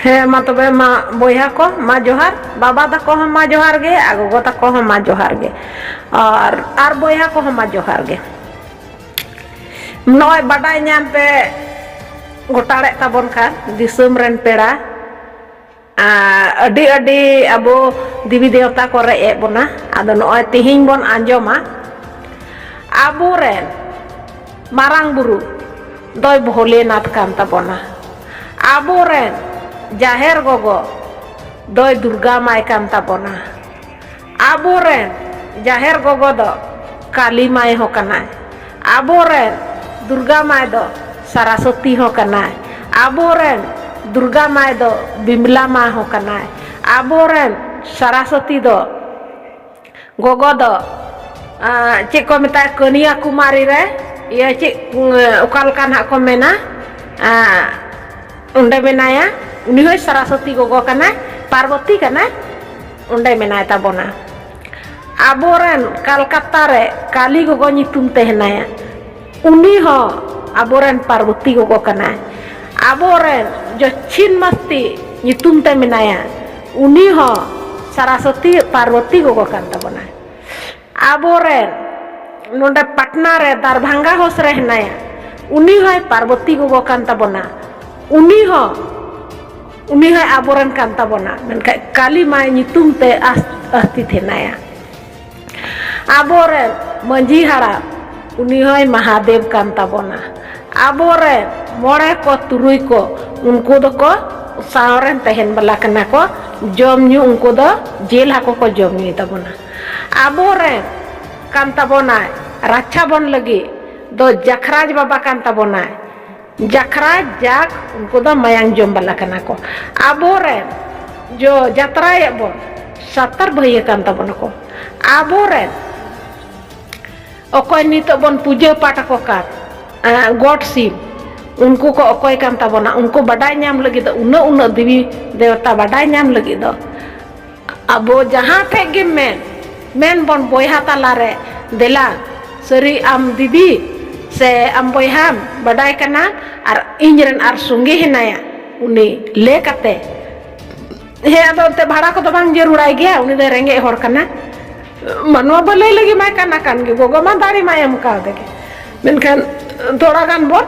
ᱦᱮᱸ ᱢᱟ ᱛᱚᱵᱮ ᱢᱟ ᱵᱚᱭᱦᱟ ᱠᱚ ᱢᱟ ᱡᱚᱦᱟᱨ, ᱵᱟᱵᱟ ᱛᱟᱠᱚ ᱦᱚᱸ ᱢᱟ ᱡᱚᱦᱟᱨ ᱜᱮ ᱟᱨ ᱜᱚᱜᱚ ᱛᱟᱠᱚ ᱦᱚᱸ ᱢᱟ ᱡᱚᱦᱟर ᱜᱮ ᱟᱨ ᱵᱚᱭᱦᱟ ᱠᱚᱦᱚᱸ ᱢᱟ ᱡᱚᱦᱟर ᱜᱮ। ᱱᱚᱜᱼᱚᱭ ᱵᱟᱰᱟᱭ ᱧᱟᱢ ᱯᱮ ᱜᱚᱴᱟᱲᱮᱫ ᱛᱟᱵᱚᱱ ᱠᱷᱟᱱ ᱫᱤᱥᱚᱢ ᱨᱮᱱ ᱯᱮᱲᱟ ᱟᱹᱰᱤ ᱟᱹᱰᱤ ᱟᱵᱚ ᱫᱮᱵᱤ ᱫᱮᱣᱛᱟ ᱠᱚ ᱨᱮᱡ ᱮᱫ ᱵᱚᱱᱟ। ᱟᱫᱚ ᱱᱚᱜᱼᱚᱭ ᱛᱤᱦᱤᱧ ᱵᱚᱱ ᱟᱸᱡᱚᱢᱟ ᱟᱵᱚᱨᱮᱱ ᱢᱟᱨᱟᱝ ᱵᱩᱨᱩ ᱫᱚᱭ ᱵᱷᱳᱞᱮᱱᱟᱛᱷ ᱠᱟᱱ ᱛᱟᱵᱚᱱᱟ। ᱟᱵᱚᱨᱮᱱ ᱡᱟᱦᱮᱨ ᱜᱚᱜᱚ ᱫᱚᱭ ᱫᱩᱨᱜᱟ ᱢᱟᱭ ᱠᱟᱱ ᱛᱟᱵᱚᱱᱟ। ᱟᱵᱚᱨᱮᱱ ᱡᱟᱦᱮᱨ ᱜᱚᱜᱚ ᱫᱚ ᱠᱟᱞᱤ ᱢᱟᱭ ᱦᱚᱸ ᱠᱟᱱᱟᱭ। ᱟᱵᱚᱨᱮᱱ ᱫᱩᱨᱜᱟ ᱢᱟᱭ ᱫᱚ ᱥᱟᱨᱟᱥᱚᱛᱤ ᱦᱚᱸ ᱠᱟᱱᱟᱭ। ᱟᱵᱚᱨᱮᱱ ᱫᱩᱨᱜᱟ ᱢᱟᱭ ᱫᱚ ᱵᱤᱢᱞᱟ ᱢᱟ ᱦᱚᱸ ᱠᱟᱱᱟᱭ। ᱟᱵᱚᱨᱮᱱ ᱥᱟᱨᱟᱥᱚᱛᱤ ᱫᱚ ᱜᱚᱜᱚ ᱫᱚ ᱪᱮᱫ ᱠᱚ ᱢᱮᱛᱟᱜᱼᱟ ᱠᱟᱹᱱᱤᱭᱟ ᱠᱩᱢᱟᱨᱤ ᱨᱮ ᱤᱭᱟᱹ ᱪᱮᱫ ᱚᱠᱟ ᱞᱮᱠᱟ ᱱᱟᱦᱟᱜ ᱠᱚ ᱢᱮᱱᱟ ᱚᱸᱰᱮ ᱢᱮᱱᱟᱭᱟ ᱩᱱᱤ ᱦᱚᱸ ᱥᱟᱨᱟᱥᱚᱛᱤ ᱜᱚᱜᱚ ᱠᱟᱱᱟᱭ ᱯᱟᱨᱵᱚᱛᱤ ᱠᱟᱱᱟᱭ ᱚᱸᱰᱮ ᱢᱮᱱᱟᱭ ᱛᱟᱵᱚᱱᱟ। ᱟᱵᱚᱨᱮᱱ ᱠᱟᱞᱠᱟᱛᱛᱟ ᱨᱮ ᱠᱟᱞᱤ ᱜᱚᱜᱚ ᱧᱩᱛᱩᱢ ᱛᱮ ᱦᱮᱱᱟᱭᱟ ᱩᱱᱤ ᱦᱚᱸ ᱟᱵᱚᱨᱮᱱ ᱯᱟᱨᱵᱚᱛᱤ ᱜᱚᱜᱚ ᱠᱟᱱᱟᱭ। ᱟᱵᱚᱨᱮᱱ ᱫᱚᱪᱪᱷᱤᱱ ᱢᱟᱥᱛᱤ ᱧᱩᱛᱩᱢ ᱛᱮ ᱢᱮᱱᱟᱭᱟ ᱩᱱᱤ ᱦᱚᱸ ᱥᱟᱨᱟᱥᱚᱛᱤ ᱯᱟᱨᱵᱚᱛᱤ ᱜᱚᱜᱚ ᱠᱟᱱ ᱛᱟᱵᱚᱱᱟᱭ। ᱟᱵᱚᱨᱮᱱ ᱱᱚᱰᱮ ᱯᱟᱴᱱᱟ ᱨᱮ ᱫᱟᱨᱵᱷᱟᱝᱜᱟ ᱦᱚᱥ ᱨᱮ ᱦᱮᱱᱟᱭᱟ ᱩᱱᱤ ᱦᱚᱸ ᱯᱟᱨᱵᱚᱛᱤ ᱜᱚᱜᱚ ᱠᱟᱱ ᱛᱟᱵᱚᱱᱟ। ᱩᱱᱤ ᱦᱚᱸ ᱟᱵᱚᱨᱮᱱ ᱠᱟᱱ ᱛᱟᱵᱚᱱᱟ ᱢᱮᱱᱠᱷᱟᱱ ᱠᱟᱞᱤ ᱢᱟᱭ ᱧᱩᱛᱩᱢ ᱛᱮ ᱟᱥᱛᱤᱛ ᱦᱮᱱᱟᱭᱟ। ᱟᱵᱚᱨᱮᱱ ᱢᱟᱺᱡᱷᱤ ᱦᱟᱲᱟᱢ ᱩᱱᱤ ᱦᱚᱸᱭ ᱢᱟᱦᱟᱫᱮᱵ ᱠᱟᱱ ᱛᱟᱵᱚᱱᱟ। ᱟᱵᱚᱨᱮᱱ ᱢᱚᱬᱮ ᱠᱚ ᱛᱩᱨᱩᱭ ᱠᱚ ᱩᱱᱠᱩ ᱫᱚᱠᱚ ᱥᱟᱶᱨᱮᱱ ᱛᱟᱦᱮᱱ ᱵᱟᱞᱟ ᱠᱟᱱᱟ ᱠᱚ ᱡᱚᱢ ᱧᱩ ᱩᱱᱠᱩ ᱫᱚ ᱡᱤᱞ ᱦᱟᱹᱠᱩ ᱠᱚ ᱡᱚᱢ ᱧᱩᱭ ᱛᱟᱵᱚᱱᱟ। ᱟᱵᱚᱨᱮᱱ ᱠᱟᱱ ᱛᱟᱵᱚᱱᱟᱭ ᱨᱟᱪᱷᱟ ᱵᱚᱱ ᱞᱟᱹᱜᱤᱫ ᱫᱚ ᱡᱟᱠᱷᱨᱟᱡ ᱵᱟᱵᱟ ᱠᱟᱱ ᱛᱟᱵᱚᱱᱟᱭ। ᱡᱟᱠᱷᱨᱟᱡ ᱡᱟᱜ ᱩᱱᱠᱩ ᱫᱚ ᱢᱟᱭᱟᱝ ᱡᱚᱢ ᱵᱟᱞᱟ ᱠᱟᱱᱟ ᱠᱚ। ᱟᱵᱚᱨᱮᱱ ᱡᱟᱛᱨᱟᱭᱮᱫ ᱵᱚᱱ ᱥᱟᱛᱟᱨ ᱵᱷᱟᱹᱭᱟᱹ ᱠᱟᱱ ᱛᱟᱵᱚᱱᱟ ᱠᱚ। ᱟᱵᱚᱨᱮᱱ ᱚᱠᱚᱭ ᱱᱤᱛᱚᱜ ᱵᱚᱱ ᱯᱩᱡᱟᱹ ᱯᱟᱴ ᱟᱠᱚ ᱠᱟᱱ ᱜᱚᱴ ᱥᱤᱢ ᱩᱱᱠᱩ ᱠᱚ ᱚᱠᱚᱭ ᱠᱟᱱ ᱛᱟᱵᱚᱱᱟ ᱩᱱᱠᱩ ᱵᱟᱰᱟᱭ ᱧᱟᱢ ᱞᱟᱹᱜᱤᱫ ᱫᱚ ᱩᱱᱟᱹᱜ ᱫᱮᱵᱤ ᱫᱮᱣᱛᱟ ᱵᱟᱰᱟᱭ ᱧᱟᱢ ᱞᱟᱹᱜᱤᱫ ᱫᱚ ᱟᱵᱚ ᱡᱟᱦᱟᱸ ᱴᱷᱮᱡ ᱜᱮ ᱢᱮᱱ ᱵᱚᱱ ᱵᱚᱭᱦᱟ ᱛᱟᱞᱟᱨᱮ ᱫᱮᱞᱟ ᱥᱟᱹᱨᱤ ᱟᱢ ᱫᱤᱫᱤ ᱥᱮ ᱟᱢ ᱵᱚᱭᱦᱟᱢ ᱵᱟᱰᱟᱭ ᱠᱟᱱᱟ ᱟᱨ ᱤᱧᱨᱮᱱ ᱟᱨ ᱥᱚᱸᱜᱮ ᱦᱮᱱᱟᱭᱟ ᱩᱱᱤ ᱞᱟᱹᱭ ᱠᱟᱛᱮ ᱦᱮᱸ ᱟᱫᱚ ᱮᱱᱛᱮ ᱵᱷᱟᱲᱟ ᱠᱚᱫᱚ ᱵᱟᱝ ᱡᱟᱹᱨᱩᱲᱟᱭ ᱜᱮᱭᱟ ᱩᱱᱤ ᱫᱚ ᱨᱮᱸᱜᱮᱡ ᱦᱚᱲ ᱠᱟᱱᱟ ᱢᱟᱱᱣᱟ ᱵᱷᱟᱹᱞᱟᱹᱭ ᱞᱟᱹᱜᱤᱫ ᱢᱟᱭ ᱠᱟᱱᱟ ᱠᱟᱱ ᱜᱮ ᱜᱚᱜᱚ ᱢᱟ ᱫᱟᱲᱮ ᱢᱟᱭ ᱮᱢ ᱠᱟᱣᱫᱮ ᱜᱮ ᱢᱮᱱᱠᱷᱟᱱ ᱛᱷᱚᱲᱟ ᱜᱟᱱ ᱵᱚᱱ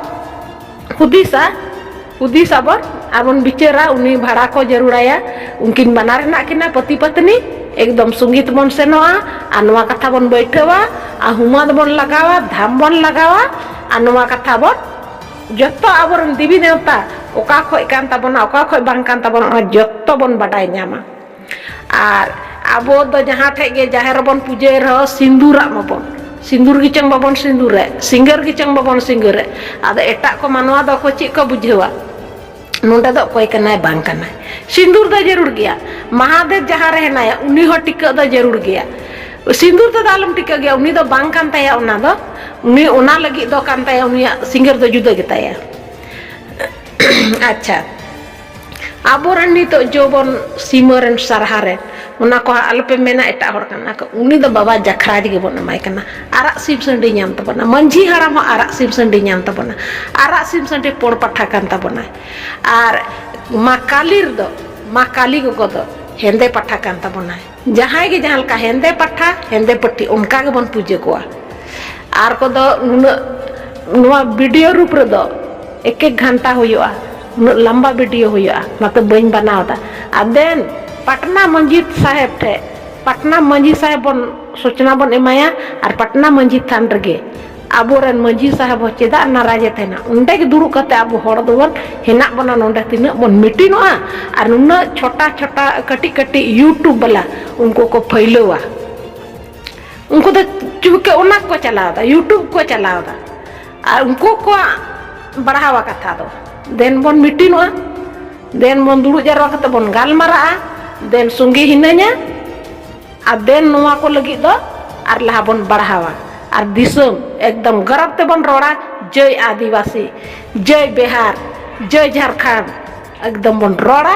ᱦᱩᱫᱤᱥᱟᱵᱚᱱ ᱟᱨᱵᱚᱱ ᱵᱤᱪᱟᱹᱨᱟ ᱩᱱᱤ ᱵᱷᱟᱲᱟ ko ᱡᱟᱹᱨᱩᱲᱟᱭᱟ ᱩᱱᱠᱤᱱ ᱵᱟᱱᱟᱨ ᱦᱮᱱᱟᱜ ᱠᱤᱱᱟ ᱯᱟᱹᱛᱤ ᱯᱟᱛᱱᱤ ᱮᱠᱫᱚᱢ ᱥᱩᱝᱜᱤᱛ ᱵᱚᱱ ᱥᱮᱱᱚᱜᱼᱟ ᱟᱨ ᱱᱚᱣᱟ ᱠᱟᱛᱷᱟ ᱵᱚᱱ ᱵᱟᱹᱭᱴᱷᱟᱹᱣᱟ ᱟᱨ ᱦᱩᱢᱟᱫ ᱵᱚᱱ ᱞᱟᱜᱟᱣᱟ ᱫᱷᱟᱢ ᱵᱚᱱ ᱞᱟᱜᱟᱣᱟ ᱟᱨ ᱱᱚᱣᱟ ᱠᱟᱛᱷᱟ ᱵᱚᱱ ᱡᱚᱛᱚ ᱟᱵᱚᱨᱮᱱ ᱫᱮᱵᱤ ᱫᱮᱣᱛᱟ ᱚᱠᱟ ᱠᱷᱚᱡ ᱠᱟᱱ ᱛᱟᱵᱚᱱᱟ ᱚᱠᱟ ᱠᱷᱚᱡ ᱵᱟᱝ ᱠᱟᱱ ᱛᱟᱵᱚᱱᱟ ᱚᱱᱟ ᱡᱚᱛᱚ ᱵᱚᱱ ᱵᱟᱰᱟᱭ ᱧᱟᱢᱟ ᱟᱨ ᱟᱵᱚ ᱫᱚ ᱡᱟᱦᱟᱸ ᱴᱷᱮᱡ ᱜᱮ ᱡᱟᱦᱮᱨ ᱨᱮᱵᱚᱱ ᱯᱩᱡᱟᱹᱭ ᱨᱮᱦᱚᱸ ᱥᱤᱸᱫᱩᱨᱟᱜ ᱢᱟᱵᱚᱱ ᱥᱤᱸᱫᱩᱨ ᱜᱮᱪᱚᱝ ᱵᱟᱵᱚᱱ ᱥᱤᱸᱫᱩᱨᱮᱫ ᱥᱤᱸᱜᱟᱹᱨ ᱜᱮᱪᱚᱝ ᱵᱟᱵᱚᱱ ᱥᱤᱸᱜᱟᱹᱨᱮᱫ ᱟᱫᱚ ᱮᱴᱟᱜ ᱠᱚ ᱢᱟᱱᱣᱟ ᱫᱚ ᱪᱮᱫ ᱠᱚ ᱵᱩᱡᱷᱟᱹᱣᱟ ᱱᱚᱰᱮ ᱫᱚ ᱚᱠᱚᱭ ᱠᱟᱱᱟᱭ ᱵᱟᱝ ᱠᱟᱱᱟᱭ ᱥᱤᱸᱫᱩᱨ ᱫᱚ ᱡᱟᱹᱨᱩᱲ ᱜᱮᱭᱟ ᱢᱟᱦᱟᱫᱮᱵ ᱡᱟᱦᱟᱸ ᱨᱮ ᱦᱮᱱᱟᱭᱟ ᱩᱱᱤ ᱦᱚᱸ ᱴᱤᱠᱟᱹᱜ ᱫᱚ ᱡᱟᱹᱨᱩᱲ ᱜᱮᱭᱟ ᱥᱤᱸᱫᱩᱨ ᱛᱮᱫᱚ ᱟᱞᱚᱢ ᱴᱤᱠᱟᱹᱜ ᱜᱮᱭᱟ ᱩᱱᱤ ᱫᱚ ᱵᱟᱝ ᱠᱟᱱ ᱛᱟᱭᱟ ᱚᱱᱟ ᱫᱚ ᱩᱱᱤ ᱚᱱᱟ ᱞᱟᱹᱜᱤᱫ ᱫᱚ ᱠᱟᱱ ᱛᱟᱭᱟ ᱩᱱᱤᱭᱟᱜ ᱥᱤᱸᱜᱟᱹᱨ ᱫᱚ ᱡᱩᱫᱟᱹ ᱜᱮᱛᱟᱭᱟ ᱟᱪᱪᱷᱟ ᱟᱵᱚᱨᱮᱱ ᱱᱤᱛᱚᱜ ᱡᱚᱵᱚᱱ ᱥᱤᱢᱟᱹ ᱨᱮᱱ ᱥᱟᱨᱦᱟ ᱨᱮᱱ ᱚᱱᱟ ᱠᱚ ᱟᱞᱚᱯᱮ ᱢᱮᱱᱟ ᱮᱴᱟᱜ ᱦᱚᱲ ᱠᱟᱱᱟ ᱠᱚ ᱩᱱᱤ ᱫᱚ ᱵᱟᱵᱟ ᱡᱟᱠᱷᱨᱟᱡ ᱜᱮᱵᱚᱱ ᱮᱢᱟᱭ ᱠᱟᱱᱟ ᱟᱨᱟᱜ ᱥᱤᱢ ᱥᱟᱺᱰᱤ ᱧᱟᱢ ᱛᱟᱵᱚᱱᱟ ᱢᱟᱺᱡᱷᱤ ᱦᱟᱲᱟᱢ ᱦᱚᱸ ᱟᱨᱟᱜ ᱥᱤᱢ ᱥᱟᱺᱰᱤ ᱧᱟᱢ ᱛᱟᱵᱚᱱᱟ ᱟᱨᱟᱜ ᱥᱤᱢ ᱥᱟᱺᱰᱤ ᱯᱚᱲ ᱯᱟᱴᱷᱟ ᱠᱟᱱ ᱛᱟᱵᱚᱱᱟᱭ ᱟᱨ ᱢᱟ ᱠᱟᱞᱤ ᱨᱮᱫᱚ ᱢᱟ ᱠᱟᱞᱤ ᱜᱚᱜᱚ ᱫᱚ ᱦᱮᱸᱫᱮ ᱯᱟᱴᱷᱟ ᱠᱟᱱ ᱛᱟᱵᱚᱱᱟᱭ ᱡᱟᱦᱟᱸᱭ ᱜᱮ ᱡᱟᱦᱟᱸ ᱞᱮᱠᱟ ᱦᱮᱸᱫᱮ ᱯᱟᱴᱷᱟ ᱦᱮᱸᱫᱮ ᱯᱟᱹᱴᱷᱤ ᱚᱱᱠᱟ ᱜᱮᱵᱚᱱ ᱯᱩᱡᱟᱹ ᱠᱚᱣᱟ ᱟᱨ ᱠᱚᱫᱚ ᱱᱩᱱᱟᱹᱜ ᱱᱚᱣᱟ ᱵᱷᱤᱰᱤᱭᱳ ᱨᱩᱯ ᱨᱮᱫᱚ ᱮᱠ ᱜᱷᱟᱱᱴᱟ ᱦᱩᱭᱩᱜᱼᱟ ᱩᱱᱟᱹᱜ ᱞᱟᱢᱵᱟ ᱵᱷᱤᱰᱤᱭᱳ ᱦᱩᱭᱩᱜᱼᱟ ᱚᱱᱟᱛᱮ ᱵᱟᱹᱧ ᱵᱟᱱᱟᱣ ᱮᱫᱟ ᱟᱨ ᱫᱮᱱ ᱯᱟᱴᱱᱟ ᱢᱟᱺᱡᱷᱤ ᱥᱟᱦᱮᱵ ᱴᱷᱮᱡ ᱯᱟᱴᱱᱟ ᱢᱟᱺᱡᱷᱤ ᱥᱟᱦᱮᱵ ᱵᱚᱱ ᱥᱩᱪᱱᱟ ᱵᱚᱱ ᱮᱢᱟᱭᱟ ᱟᱨ ᱯᱟᱴᱱᱟ ᱢᱟᱺᱡᱷᱤ ᱛᱷᱟᱱ ᱨᱮᱜᱮ ᱟᱵᱚᱨᱮᱱ ᱢᱟᱺᱡᱷᱤ ᱥᱟᱦᱮᱵ ᱦᱚᱸ ᱪᱮᱫᱟᱜ ᱱᱟᱨᱟᱡᱮ ᱛᱟᱦᱮᱱᱟ ᱚᱸᱰᱮ ᱜᱮ ᱫᱩᱲᱩᱵ ᱠᱟᱛᱮ ᱟᱵᱚ ᱦᱚᱲ ᱫᱚᱵᱚᱱ ᱦᱮᱱᱟᱜ ᱵᱚᱱᱟ ᱱᱚᱰᱮ ᱛᱤᱱᱟᱹᱜ ᱵᱚᱱ ᱢᱤᱴᱤᱱᱚᱜᱼᱟ ᱟᱨ ᱱᱩᱱᱟᱹᱜ ᱪᱷᱳᱴᱟ ᱠᱟᱹᱴᱤᱡ ᱠᱟᱹᱴᱤᱡ ᱤᱭᱩᱴᱩᱵ ᱵᱟᱞᱟ ᱩᱱᱠᱩ ᱠᱚ ᱯᱷᱟᱹᱭᱞᱟᱹᱣᱟ ᱩᱱᱠᱩ ᱫᱚ ᱪᱩᱯᱠᱮ ᱚᱱᱟ ko ᱪᱟᱞᱟᱣᱫᱟ ᱤᱭᱩᱴᱩᱵ ko ᱪᱟᱞᱟᱣᱫᱟ ᱟᱨ ᱩᱱᱠᱩ ᱠᱚᱣᱟᱜ ᱵᱟᱲᱦᱟᱣᱟ ᱠᱟᱛᱷᱟ ᱫᱚ ᱫᱮᱱ ᱵᱚᱱ ᱢᱤᱴᱤᱱᱚᱜᱼᱟ ᱫᱮᱱ ᱵᱚᱱ ᱫᱩᱲᱩᱵ ᱡᱟᱨᱣᱟ ᱠᱟᱛᱮ ᱵᱚᱱ ᱜᱟᱞᱢᱟᱨᱟᱜᱼᱟ ᱫᱮᱱ ᱥᱚᱸᱜᱮ ᱦᱤᱱᱟᱹᱧᱟ ᱟᱨ ᱫᱮᱱ ᱱᱚᱣᱟ ᱠᱚ ᱞᱟᱹᱜᱤᱫ ᱫᱚ ᱟᱨ ᱞᱟᱦᱟ ᱵᱚᱱ ᱵᱟᱲᱦᱟᱣᱟ ᱟᱨ ᱫᱤᱥᱚᱢ ᱮᱠᱫᱚᱢ ᱜᱚᱨᱚᱵ ᱛᱮᱵᱚᱱ ᱨᱚᱲᱟ जय आदिवासी जय बिहार जय झारखंड एकदम बन रड़ा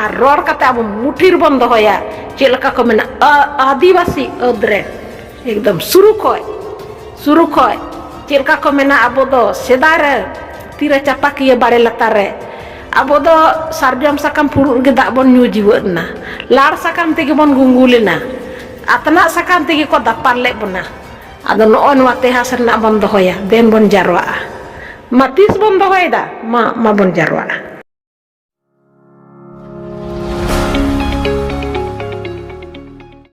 और रड़ कते अब मुठी बन दया चेक को मेना आदिवासी अद्रे एकदम शुरू चेक को मेना अब दो सेदाय रे तीरे चापाकिए बाड़े लतार रे abo do sarjam sakam purut ge dak bon nyu jiwena lar sakam tege bon gunggulina atana sakam tege ko dapal le bona ado no on wate hasan na bon dohoya den bon jarwa matis bon dohoida ma bon jarwa